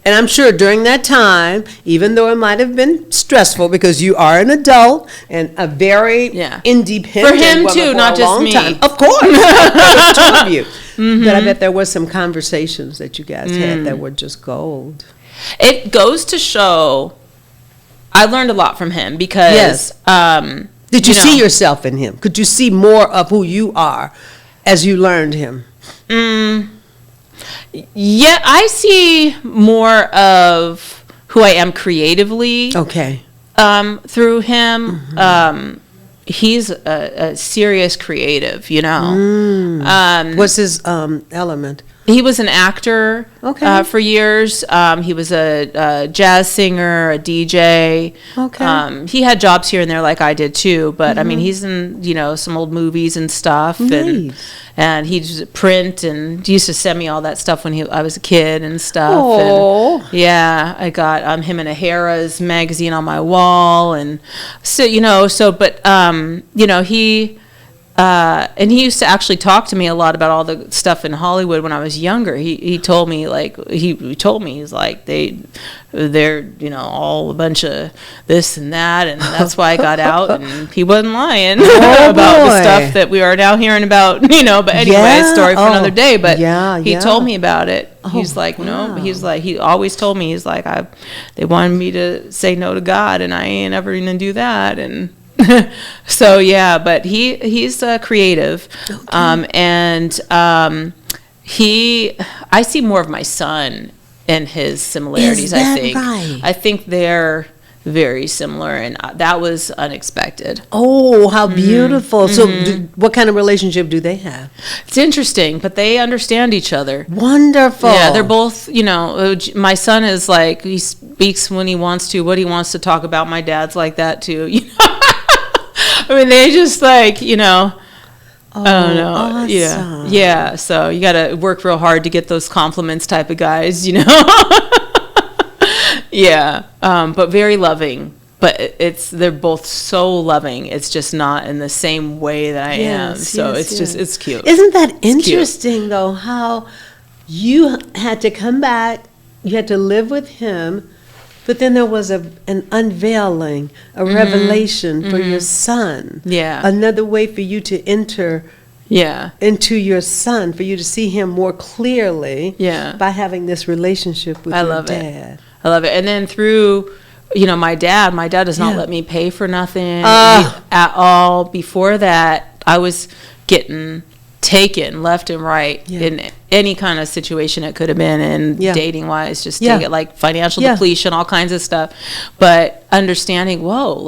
And I'm sure during that time, even though it might have been stressful because you are an adult and a very independent for him woman too, for not a just long me. time. Of course, the two of you. But I bet there was some conversations that you guys had that were just gold. It goes to show, I learned a lot from him because. Did you see yourself in him? Could you see more of who you are as you learned him? Yeah, I see more of who I am creatively. Okay. Through him. He's a serious creative, What's his element? He was an actor for years. He was a jazz singer, a DJ. Okay. He had jobs here and there like I did too, but I mean, he's in, some old movies and stuff. Nice. And he just print and he used to send me all that stuff when I was a kid and stuff. Oh. Yeah, I got him in a Harrah's magazine on my wall. And so, he... and he used to actually talk to me a lot about all the stuff in Hollywood when I was younger. He told me he's like they're all a bunch of this and that, and that's why I got out. And he wasn't lying about the stuff that we are now hearing about. But anyway, story for another day. But he told me about it. He's like, no. He's like, he always told me, he's like, they wanted me to say no to God, and I ain't ever gonna do that. And so but he's creative, and I see more of my son in his similarities. Is that right? I think they're very similar, and that was unexpected. Oh, how beautiful! So, what kind of relationship do they have? It's interesting, but they understand each other. Wonderful. Yeah, they're both. My son is like, he speaks when he wants to, what he wants to talk about. My dad's like that too. I mean, they just like, I don't know. Awesome. Yeah. So you got to work real hard to get those compliments type of guys, Yeah. But very loving. But they're both so loving. It's just not in the same way that I am. So it's cute. Isn't that interesting though, how you had to come back, you had to live with him, but then there was an unveiling, a revelation for your son. Yeah. Another way for you to enter into your son, for you to see him more clearly by having this relationship with your dad. I love it. And then through, my dad does not let me pay for nothing at all. Before that, I was getting taken left and right in any kind of situation it could have been in, dating wise, just take it like financial depletion, all kinds of stuff. But understanding, oh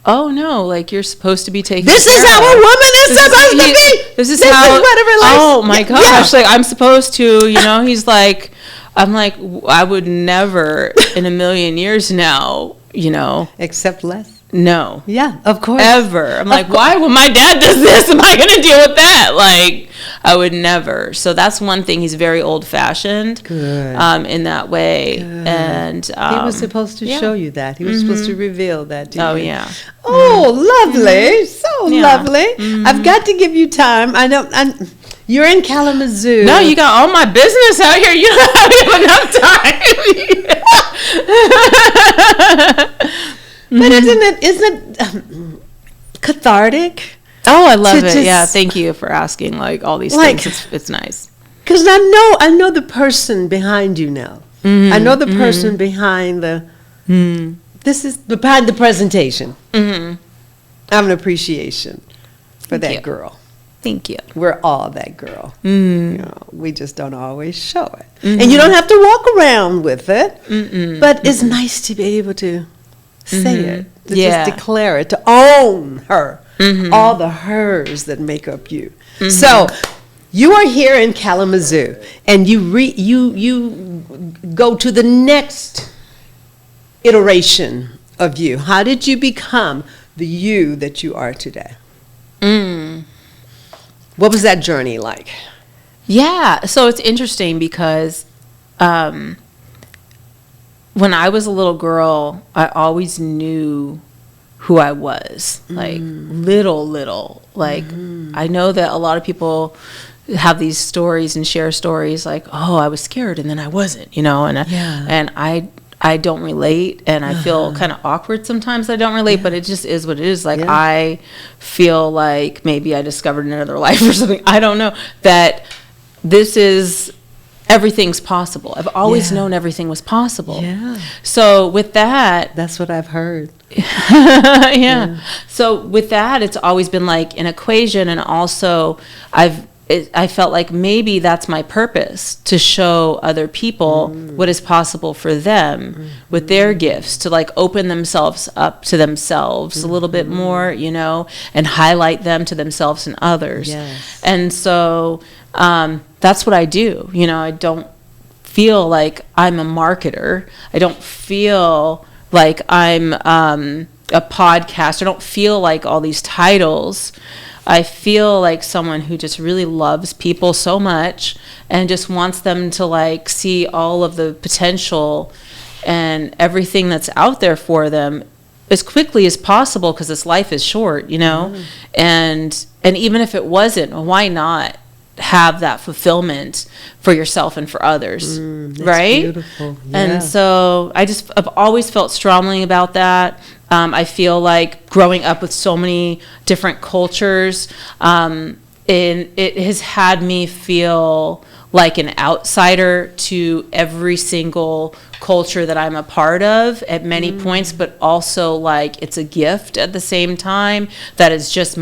no, you're supposed to be taking this is how a woman is supposed to be. This is what a relationship. Oh my gosh, I'm supposed to, he's like, I'm like, I would never in a million years now, accept less. No. Yeah, of course. Ever. I'm like, why? When my dad does this, am I going to deal with that? I would never. So that's one thing. He's very old-fashioned. Good. In that way. Good. And he was supposed to show you that. He was supposed to reveal that to you. Oh, yeah. Oh, lovely. So lovely. I've got to give you time. I know. You're in Kalamazoo. No, you got all my business out here. You don't have enough time. But isn't it cathartic? Oh, I love it. Yeah, thank you for asking all these things. It's nice. Because I know the person behind you now. I know the person behind this is behind the presentation. I have an appreciation for that girl. Thank you. We're all that girl. We just don't always show it. And you don't have to walk around with it. But it's nice to be able to say it, to just declare it, to own her, all the hers that make up you. So you are here in Kalamazoo, and you go to the next iteration of you. How did you become the you that you are today? What was that journey like? Yeah, so it's interesting because when I was a little girl, I always knew who I was, like little. Like I know that a lot of people have these stories and share stories like, oh, I was scared and then I wasn't, and I don't relate, and I feel kind of awkward sometimes. I don't relate, but it just is what it is. Like I feel like maybe I discovered another life or something. I don't know, that this is, everything's possible. I've always known everything was possible. Yeah. So with that, that's what I've heard. So with that, it's always been like an equation, and also I felt like maybe that's my purpose, to show other people what is possible for them with their gifts, to like open themselves up to themselves a little bit more, and highlight them to themselves and others. Yes. And so that's what I do. I don't feel like I'm a marketer. I don't feel like I'm a podcaster. I don't feel like all these titles. I feel like someone who just really loves people so much and just wants them to like see all of the potential and everything that's out there for them as quickly as possible, because this life is short, and even if it wasn't, why not have that fulfillment for yourself and for others, right? Beautiful. Yeah. And so I've always felt strongly about that. I feel like growing up with so many different cultures, it has had me feel like an outsider to every single culture that I'm a part of at many points, but also like it's a gift at the same time, that is just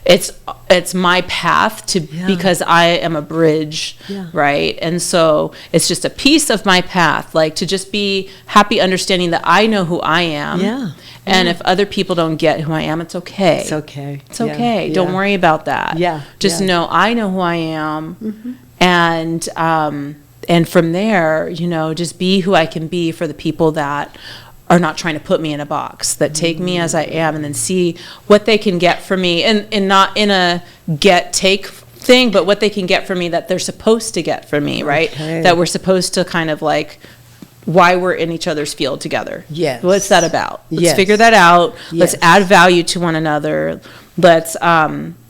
it's my path to, because I am a bridge, right? And so it's just a piece of my path, like to just be happy understanding that I know who I am. And if other people don't get who I am, it's okay. It's okay. It's okay. Don't worry about that. Just know I know who I am. And from there, just be who I can be for the people that are not trying to put me in a box, that take me as I am, and then see what they can get from me, and not in a take thing, but what they can get from me that they're supposed to get from me, right? That we're supposed to kind of like, why we're in each other's field together. Yes. What's that about? Let's figure that out. Let's add value to one another. Let's,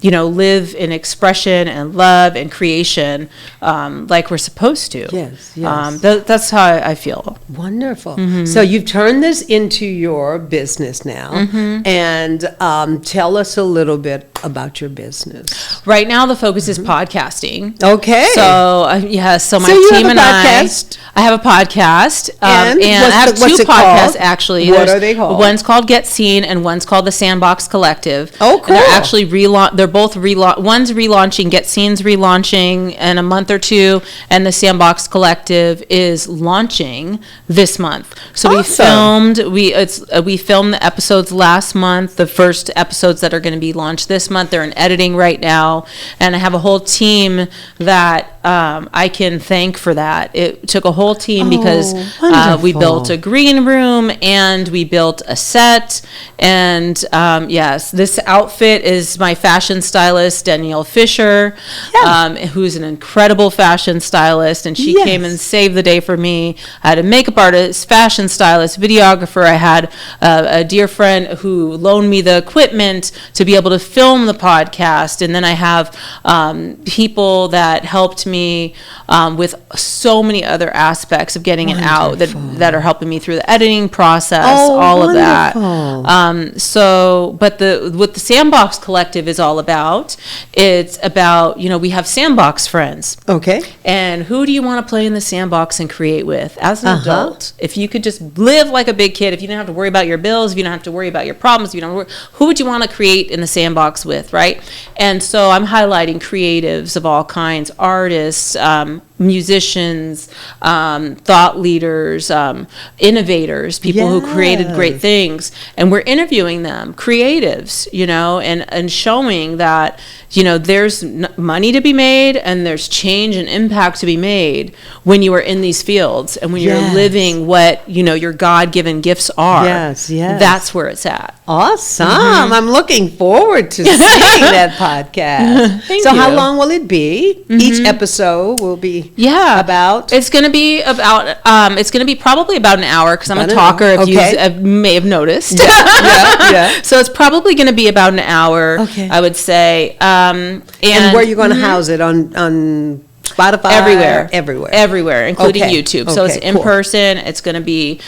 live in expression and love and creation like we're supposed to. Yes. That's how I feel. Wonderful. So you've turned this into your business now. And tell us a little bit about your business. Right now, the focus is podcasting. Okay. So, so my team and I have a podcast. And I have two podcasts, actually. What are they called? One's called Get Seen, and one's called the Sandbox Collective. Oh, cool. And they're actually they're both one's relaunching, Get Seen's relaunching in a month or two, and the Sandbox Collective is launching this month. So awesome. we filmed the episodes last month, the first episodes that are going to be launched this month. They're in editing right now, and I have a whole team that I can thank for that. It took a whole team because we built a green room and we built a set, and yes, this outfit is my fashion stylist, Danielle Fisher, who's an incredible fashion stylist, and she came and saved the day for me. I had a makeup artist, fashion stylist, videographer. I had a dear friend who loaned me the equipment to be able to film the podcast, and then I have people that helped me with so many other aspects of getting it out, that are helping me through the editing process, all of that. But what the Sandbox Collective is all about, it's about, we have sandbox friends. Okay. And who do you want to play in the sandbox and create with as an adult? If you could just live like a big kid, if you don't have to worry about your bills, if you don't have to worry about your problems, if you don't who would you want to create in the sandbox with, right? And so I'm highlighting creatives of all kinds, artists, musicians, thought leaders, innovators, people who created great things, and we're interviewing them, creatives, and showing that, there's money to be made and there's change and impact to be made when you are in these fields and when you're living what, your God-given gifts are. Yes. That's where it's at. Awesome. I'm looking forward to seeing that podcast. Thank so you. how long will it be? Each episode will be about? It's going to be probably about an hour because I'm a talker, if you may have noticed. Yeah. So it's probably going to be about an hour, I would say. And where are you going to house it? On Spotify? Everywhere, including YouTube. So it's in person. It's going to be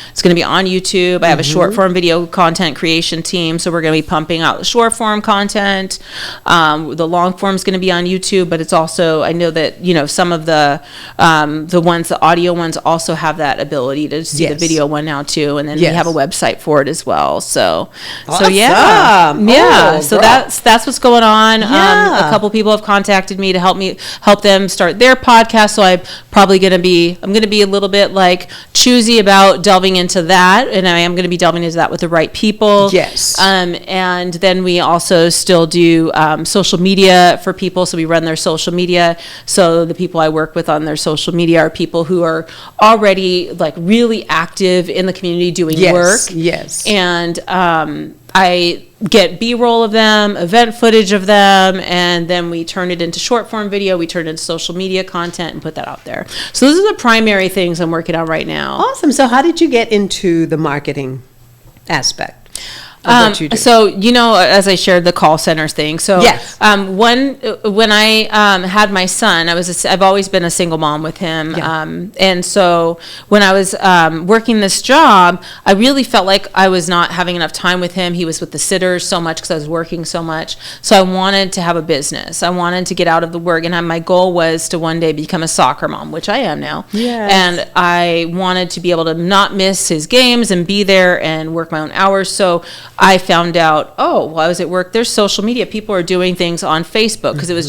on YouTube. I have a short form video content creation team, so we're going to be pumping out the short form content. The long form is going to be on YouTube, but it's also, I know that some of the audio ones also have that ability to see the video one now too, and then we have a website for it as well. So awesome. So that's what's going on. A couple people have contacted me to help them start their podcast, so I'm going to be a little bit like choosy about delving into that, and I am going to be delving into that with the right people. And then we also still do social media for people, so we run their social media. So the people I work with on their social media are people who are already like really active in the community doing work. And I get B-roll of them, event footage of them, and then we turn it into short form video, we turn it into social media content and put that out there. So those are the primary things I'm working on right now. Awesome. So how did you get into the marketing aspect? So, as I shared the call center thing. So, when I had my son, I've always been a single mom with him. And so when I was working this job, I really felt like I was not having enough time with him. He was with the sitters so much because I was working so much. So I wanted to have a business. I wanted to get out of the work. And my goal was to one day become a soccer mom, which I am now. And I wanted to be able to not miss his games and be there and work my own hours. So I found out, while I was at work, there's social media. People are doing things on Facebook because it was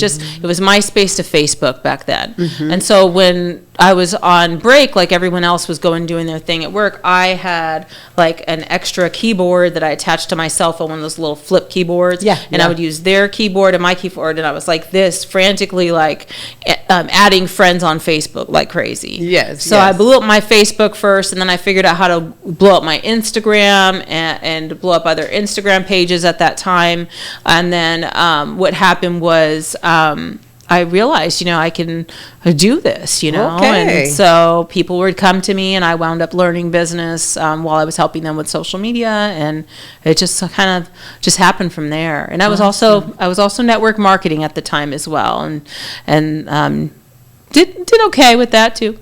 MySpace to Facebook back then. And so when I was on break, like everyone else was doing their thing at work, I had like an extra keyboard that I attached to my cell phone, one of those little flip keyboards. And I would use their keyboard and my keyboard, and I was like this, frantically like adding friends on Facebook like crazy. So I blew up my Facebook first, and then I figured out how to blow up my Instagram and blow up other Instagram pages at that time. And then what happened was I realized, I can do this, and so people would come to me, and I wound up learning business while I was helping them with social media, and it just kind of just happened from there. And I was also network marketing at the time as well, and did okay with that too.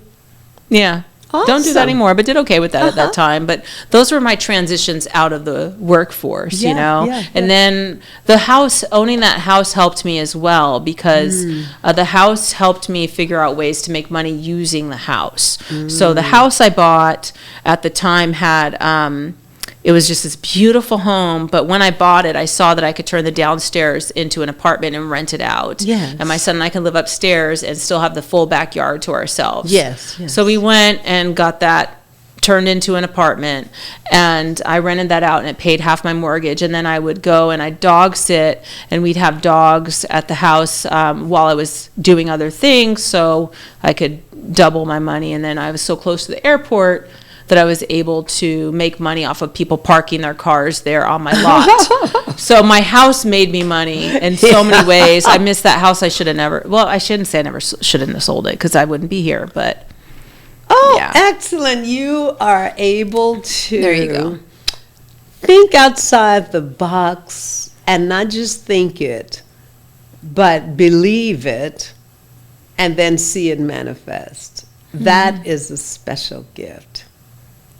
Don't do that anymore, but did okay with that at that time. But those were my transitions out of the workforce, And then owning that house helped me as well, because the house helped me figure out ways to make money using the house. So the house I bought at the time had, it was just this beautiful home, but when I bought it, I saw that I could turn the downstairs into an apartment and rent it out. And my son and I can live upstairs and still have the full backyard to ourselves. So we went and got that turned into an apartment, and I rented that out, and it paid half my mortgage. And then I would go and I'd dog sit, and we'd have dogs at the house while I was doing other things, so I could double my money. And then I was so close to the airport that I was able to make money off of people parking their cars there on my lot. So my house made me money in so many ways. I missed that house. I shouldn't say I never shouldn't have sold it, because I wouldn't be here, but excellent. You are able to there you go. Think outside the box, and not just think it, but believe it, and then see it manifest. That is a special gift.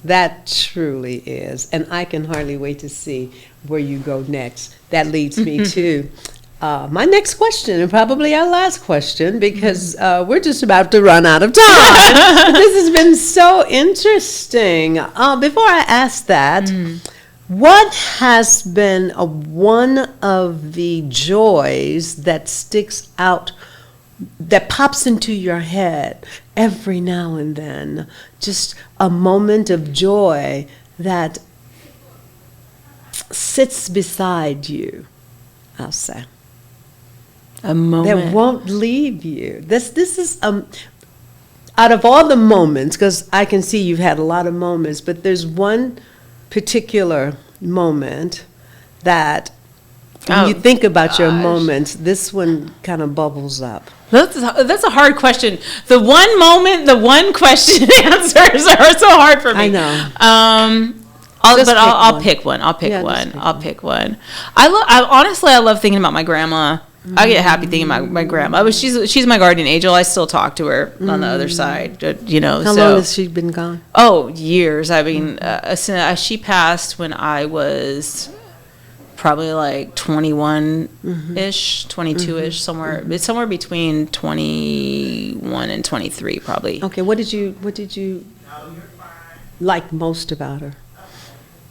That truly is. And I can hardly wait to see where you go next. That leads me to my next question, and probably our last question, because we're just about to run out of time. This has been so interesting. Before I ask that, what has been one of the joys that sticks out, that pops into your head every now and then? Just a moment of joy that sits beside you, I'll say. A moment that won't leave you. This is out of all the moments, because I can see you've had a lot of moments, but there's one particular moment that when you think about your moments, this one kind of bubbles up? That's a hard question. The one moment, the one question answers are so hard for me. I know. I'll pick one. I'll pick one. I love thinking about my grandma. I get happy thinking about my grandma. She's my guardian angel. I still talk to her on the other side. How long has she been gone? Oh, years. I mean, she passed when I was probably like 21-ish, 22-ish, somewhere. It's somewhere between 21 and 23, probably. Okay, what did you like most about her?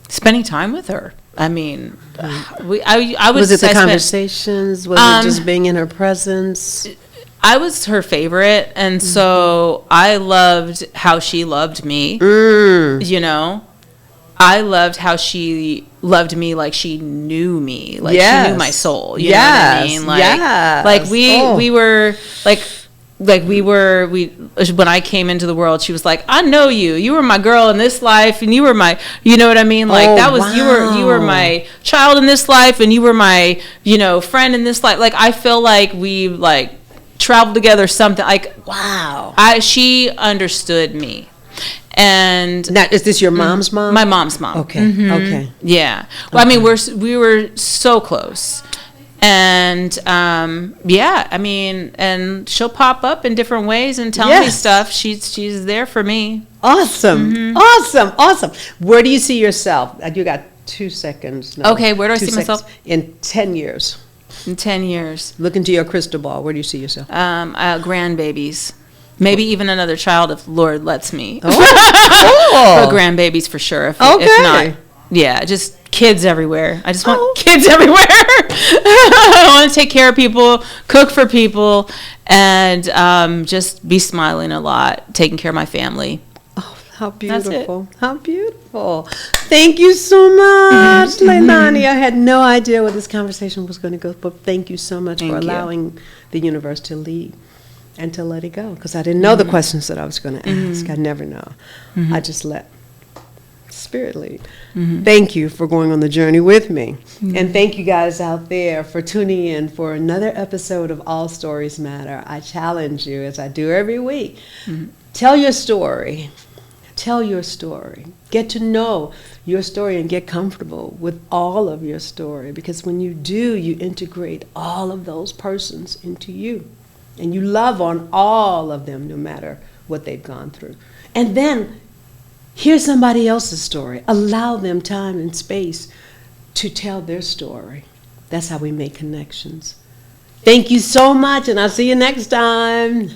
Spending time with her. I mean, I was it the conversations? Was it just being in her presence? I was her favorite, and so I loved how she loved me. I loved how she loved me like she knew me, like she knew my soul. You know what I mean? Like we were when I came into the world, she was like, I know you. You were my girl in this life, and you were my, you know what I mean? Like you were my child in this life, and you were my, friend in this life. Like I feel like we traveled together. Something like she understood me. And now, is this your mom's mom? My mom's mom. Okay. Okay. Yeah. Well, I mean, we were so close. And and she'll pop up in different ways and tell me stuff. She's there for me. Awesome. Awesome. Where do you see yourself? You got 2 seconds. No, okay, where do I see myself? In 10 years. In 10 years. Look into your crystal ball. Where do you see yourself? Grandbabies. Maybe even another child if Lord lets me. Oh. But grandbabies for sure. If not, just kids everywhere. I just want kids everywhere. I want to take care of people, cook for people, and just be smiling a lot, taking care of my family. Oh, how beautiful. How beautiful. Thank you so much, Leilani. I had no idea where this conversation was going to go, but thank you so much for allowing the universe to lead and to let it go, because I didn't know the questions that I was going to ask. I never know. I just let Spirit lead. Thank you for going on the journey with me. And thank you guys out there for tuning in for another episode of All Stories Matter. I challenge you, as I do every week, tell your story. Tell your story. Get to know your story and get comfortable with all of your story, because when you do, you integrate all of those persons into you. And you love on all of them, no matter what they've gone through. And then hear somebody else's story. Allow them time and space to tell their story. That's how we make connections. Thank you so much, and I'll see you next time.